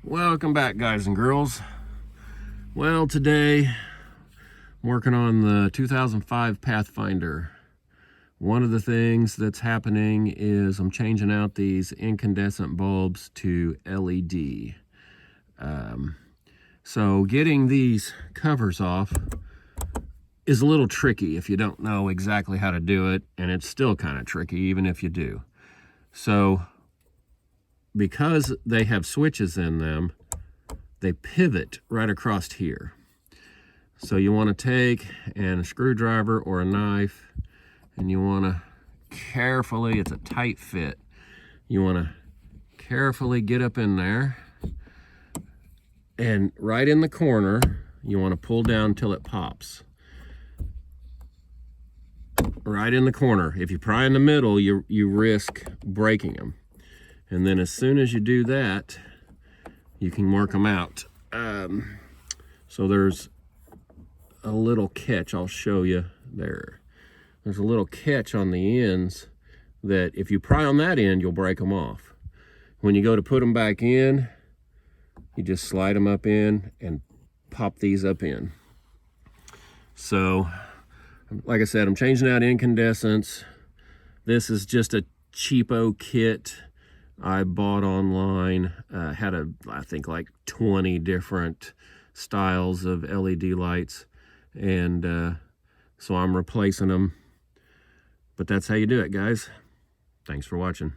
Welcome back, guys and girls. Well, today I'm working on the 2005 Pathfinder. One of the things that's happening is I'm changing out these incandescent bulbs to LED. So getting these covers off is a little tricky if you don't know exactly how to do it, and it's still kind of tricky even if you do. So because they have switches in them, they pivot right across here. So you want to take a screwdriver or a knife, and you want to carefully, it's a tight fit, you want to carefully get up in there, and right in the corner you want to pull down till it pops. Right in the corner. If you pry in the middle, you risk breaking them. And then as soon as you do that, you can work them out. So there's a little catch I'll show you there. There's a little catch on the ends that if you pry on that end, you'll break them off. When you go to put them back in, you just slide them up in and pop these up in. So, like I said, I'm changing out incandescents. This is just a cheapo kit I bought online. Had I think like 20 different styles of LED lights, and so I'm replacing them. But that's how you do it, guys. Thanks for watching.